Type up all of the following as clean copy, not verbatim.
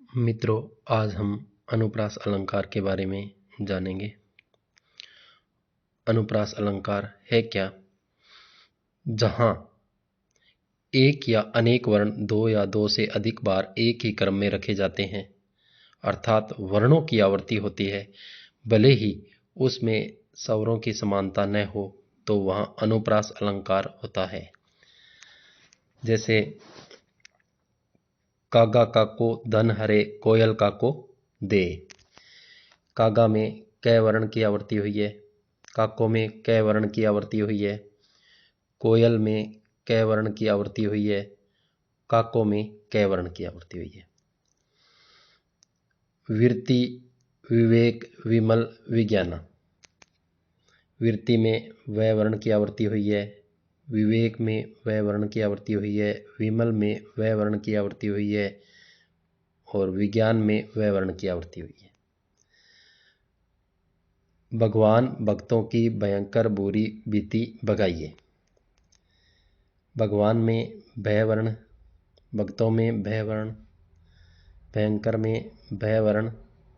मित्रों, आज हम अनुप्रास अलंकार के बारे में जानेंगे। अनुप्रास अलंकार है क्या? जहां एक या अनेक वर्ण दो या दो से अधिक बार एक ही क्रम में रखे जाते हैं, अर्थात वर्णों की आवर्ती होती है, भले ही उसमें स्वरों की समानता न हो, तो वहां अनुप्रास अलंकार होता है। जैसे कागा काको धन हरे कोयल काको दे। कागा में कै वर्ण की आवर्ती हुई है, काको में कै वर्ण की आवर्ती हुई है, कोयल में कै वर्ण की आवर्ती हुई है, काको में कै वर्ण की आवर्ती हुई है। विरति, विवेक, विमल, विज्ञाना। विरति में वह वर्ण की आवर्ती हुई है, विवेक में वह वर्ण की आवर्ती हुई है, विमल में वह वर्ण की आवर्ती हुई है और विज्ञान में वह वर्ण की आवर्ती हुई है। भगवान भक्तों की भयंकर बुरी बीती भगाइए। भगवान में भय वर्ण, भक्तों में भय वर्ण, भयंकर में भय वर्ण,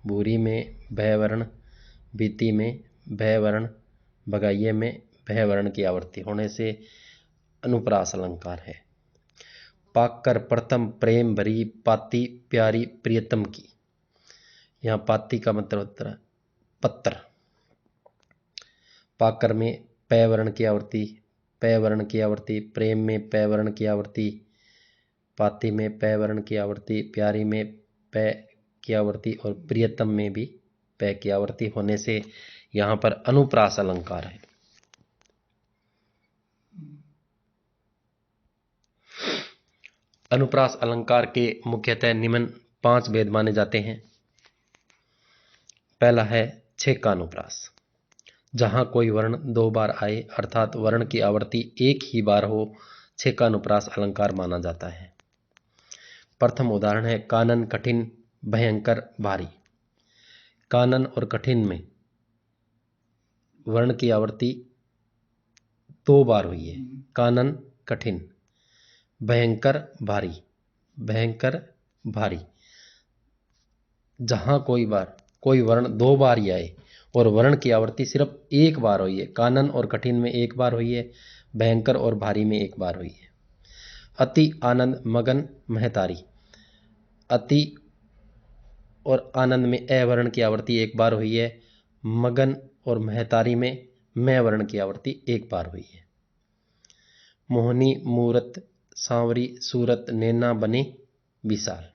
बुरी में भय वर्ण, बीती में भय वर्ण, भगाइए में भय वर्ण की आवर्ती होने से अनुप्रास अलंकार है। पाकर प्रथम प्रेम भरी पाती प्यारी प्रियतम की। यहाँ पाती का मतलब होता है पत्र। पाकर में पै वर्ण की आवर्ती, पै वर्ण की आवर्ती, प्रेम में पै वर्ण की आवर्ती, पाती में पै वर्ण की आवर्ती, प्यारी में पै की आवर्ती और प्रियतम में भी पै की आवर्ती होने से यहाँ पर अनुप्रास अलंकार है। अनुप्रास अलंकार के मुख्यतः निम्न 5 भेद माने जाते हैं। पहला है छेका अनुप्रास। जहां कोई वर्ण 2 बार आए, अर्थात वर्ण की आवर्ती एक ही बार हो, छेका अनुप्रास अलंकार माना जाता है। प्रथम उदाहरण है कानन, कठिन, भयंकर, भारी। कानन और कठिन में वर्ण की आवर्ती 2 बार हुई है, कानन, कठिन। भयंकर, भारी, भयंकर, भारी। जहां कोई वर्ण 2 बार ही आए और वर्ण की आवर्ती सिर्फ एक बार हुई है, कानन और कठिन में एक बार हुई है, भयंकर और भारी में एक बार हुई है। अति, आनंद, मगन, महतारी। अति और आनंद में ए वर्ण की आवर्ती एक बार हुई है, मगन और महतारी में मैं वर्ण की आवर्ती एक बार हुई है। मोहनी, मूरत, सांवरी, सूरत, नैना, बने, विशाल।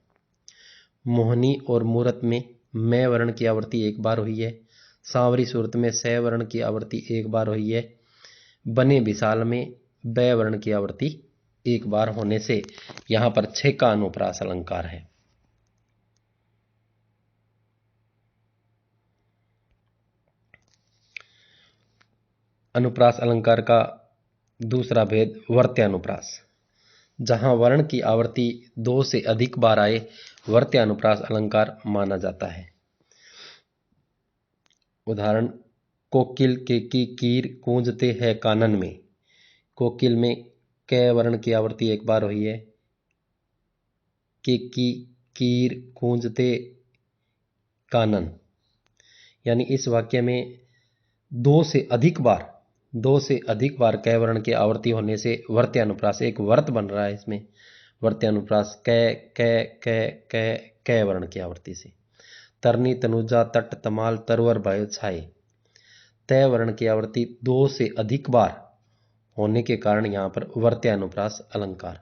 मोहनी और मूरत में मैं वर्ण की आवर्ती एक बार हुई है, सांवरी सूरत में सै वर्ण की आवर्ती एक बार हुई है, बने विशाल में बै वर्ण की आवर्ती एक बार होने से यहां पर छेका अनुप्रास अलंकार है। अनुप्रास अलंकार का दूसरा भेद वर्त्यानुप्रास। जहां वर्ण की आवर्ती 2 से अधिक बार आए, वर्त्यानुप्रास अलंकार माना जाता है। उदाहरण कोकिल, केकी, कीर गूंजते हैं कानन में। कोकिल में कै वर्ण की आवर्ती एक बार हुई है, केकी, कीर गूंजते कानन। यानी इस वाक्य में 2 से अधिक बार कै वर्ण की आवर्ती होने से वर्त्यानुप्रास एक वर्त बन रहा है। इसमें वर्त्यानुप्रास कै कै कै कै कै वर्ण की आवर्ती से। तरनी, तनुजा, तट, तमाल, तरवर, भय, छाए। तय वर्ण की आवर्ती 2 से अधिक बार होने के कारण यहां पर वर्त्यानुप्रास अलंकार।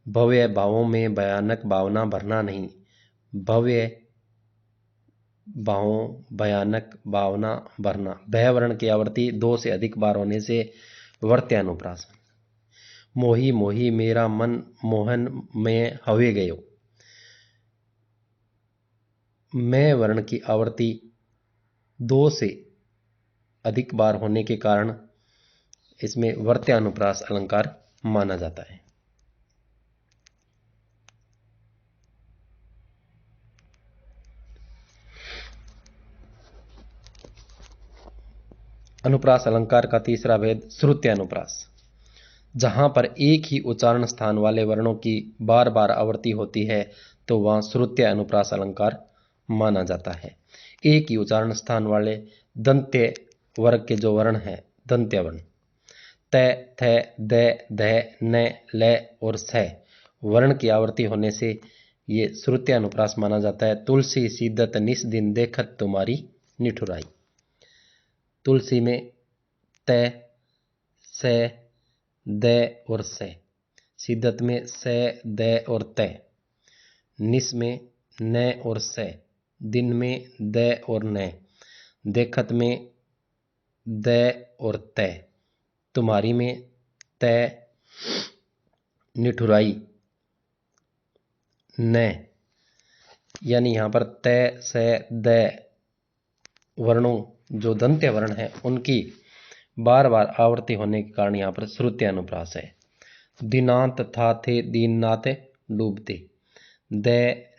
भव्य, भावों में भयानक, भावना, भरना नहीं। भव्य, भावों, भयानक, भावना, भरना। भय वर्ण की आवर्ती 2 से अधिक बार होने से वर्त्यानुप्रास। मोही, मोही, मेरा मन, मोहन, में हवे गयो। मैं वर्ण की आवर्ती 2 से अधिक बार होने के कारण इसमें वर्त्यानुप्रास अलंकार माना जाता है। अनुप्रास अलंकार का तीसरा भेद श्रुत्यानुप्रास। जहां पर एक ही उच्चारण स्थान वाले वर्णों की बार बार आवर्ती होती है तो वहाँ श्रुत्य अनुप्रास अलंकार माना जाता है। एक ही उच्चारण स्थान वाले दंत्य वर्ग के जो वर्ण हैं, दंत्य वर्ण त, थ, द, ध, न, ल और स वर्ण की आवृत्ति होने से ये श्रुत्य अनुप्रास माना जाता है। तुलसी सीदत निस दिन देखत तुम्हारी निठुराई। तुलसी में त, स, द और स, सीदत में स, द और त, निस में न और स, दिन में द और न, देखत में द और त, तुम्हारी में त, निठुराई न। यानी यहाँ पर त, स, द वर्णों जो दंत्य वर्ण है उनकी बार बार आवृत्ति होने के कारण यहाँ पर श्रुत्य अनुप्रास है। दिनांत था थे दीननाथ डूबते, द,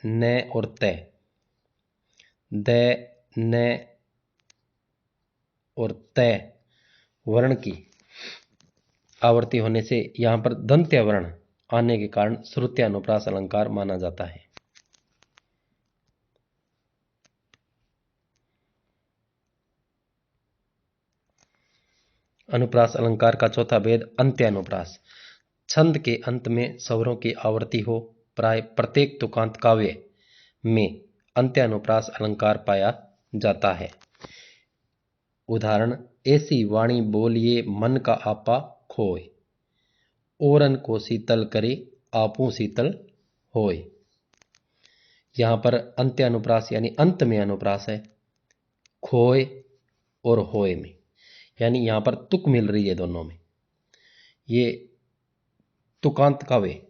न और त, द, न और त वर्ण की आवृत्ति होने से यहाँ पर दंत्य वर्ण आने के कारण श्रुत्य अनुप्रास अलंकार माना जाता है। अनुप्रास अलंकार का चौथा भेद अंत्य अनुप्रास। छंद के अंत में स्वरों की आवृत्ति हो, प्राय प्रत्येक तुकांत काव्य में अंत्य अनुप्रास अलंकार पाया जाता है। उदाहरण, ऐसी वाणी बोलिए मन का आपा खोए, औरन को शीतल करे आपू शीतल होए। यहाँ पर अंत्य अनुप्रास यानी अंत में अनुप्रास है, खोए और होए में, यानी यहाँ पर तुक मिल रही है दोनों में। ये तुकांत काव्य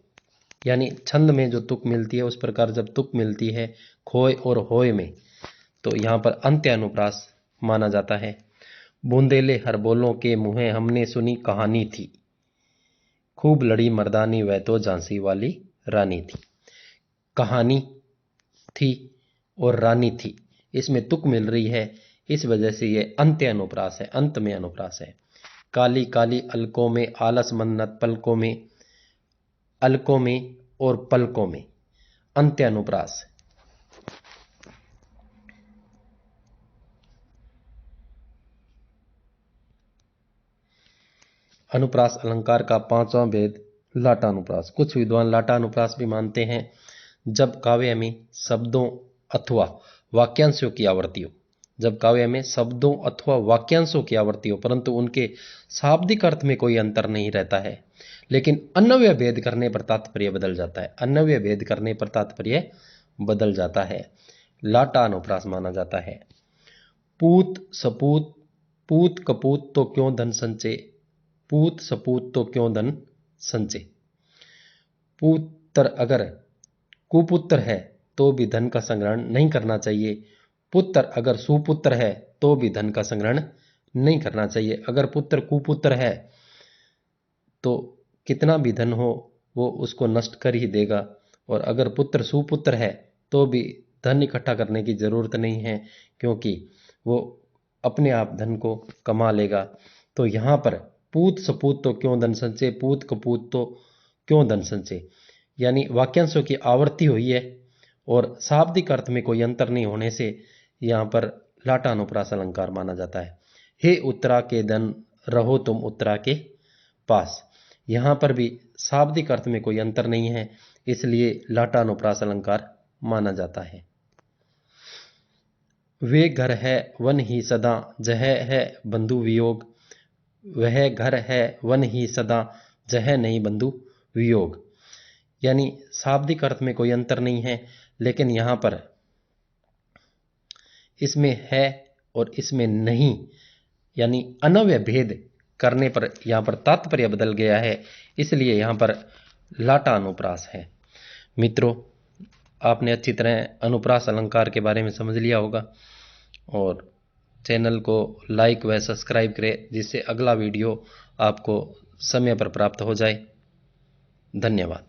यानी छंद में जो तुक मिलती है उस प्रकार जब तुक मिलती है खोए और होए में तो यहाँ पर अंत्य अनुप्रास माना जाता है। बूंदेले हर बोलों के मुँहे हमने सुनी कहानी थी, खूब लड़ी मर्दानी वह तो झांसी वाली रानी थी। कहानी थी और रानी थी, इसमें तुक मिल रही है, इस वजह से ये अंत्य अनुप्रास है, अंत में अनुप्रास है। काली काली अलकों में आलस मन्नत पलकों में, अलकों में और पलकों में अंत्य अनुप्रास। अनुप्रास अलंकार का पांचवा भेद लाटानुप्रास। कुछ विद्वान लाटानुप्रास भी मानते हैं जब काव्य में शब्दों अथवा वाक्यांशों की आवृत्ति हो, जब काव्य में शब्दों अथवा वाक्यांशों की आवृत्ति हो परंतु उनके शाब्दिक अर्थ में कोई अंतर नहीं रहता है, लेकिन अन्वय भेद करने पर तात्पर्य बदल जाता है, अन्वय भेद करने पर तात्पर्य बदल जाता है, लाटा अनुप्रास माना जाता है। पूत सपूत, पूत कपूत तो क्यों धन संचय, पूत सपूत तो क्यों धन संचय। पुत्र अगर कुपुत्र है तो भी धन का संग्रहण नहीं करना चाहिए, पुत्र अगर सुपुत्र है तो भी धन का संग्रहण नहीं करना चाहिए। अगर पुत्र कुपुत्र है तो कितना भी धन हो वो उसको नष्ट कर ही देगा, और अगर पुत्र सुपुत्र है तो भी धन इकट्ठा करने की जरूरत नहीं है क्योंकि वो अपने आप धन को कमा लेगा। तो यहाँ पर पूत सपूत तो क्यों धन संचय, पूत कपूत तो क्यों धन संचय, यानी वाक्यांशों की आवृत्ति हुई है और शाब्दिक अर्थ में कोई अंतर नहीं होने से यहाँ पर लाटानुप्रास अलंकार माना जाता है। हे उत्तरा के धन रहो तुम उत्तरा के पास, यहाँ पर भी शाब्दिक अर्थ में कोई अंतर नहीं है इसलिए लाटानुप्रास अलंकार माना जाता है। वे घर है वन ही सदा जह है बंधु वियोग, वह घर है वन ही सदा जह नहीं बंधु वियोग, यानी शाब्दिक अर्थ में कोई अंतर नहीं है लेकिन यहाँ पर इसमें है और इसमें नहीं, यानी अन्वय भेद करने पर यहाँ पर तात्पर्य बदल गया है, इसलिए यहाँ पर लाटा अनुप्रास है। मित्रों, आपने अच्छी तरह अनुप्रास अलंकार के बारे में समझ लिया होगा और चैनल को लाइक व सब्सक्राइब करें जिससे अगला वीडियो आपको समय पर प्राप्त हो जाए। धन्यवाद।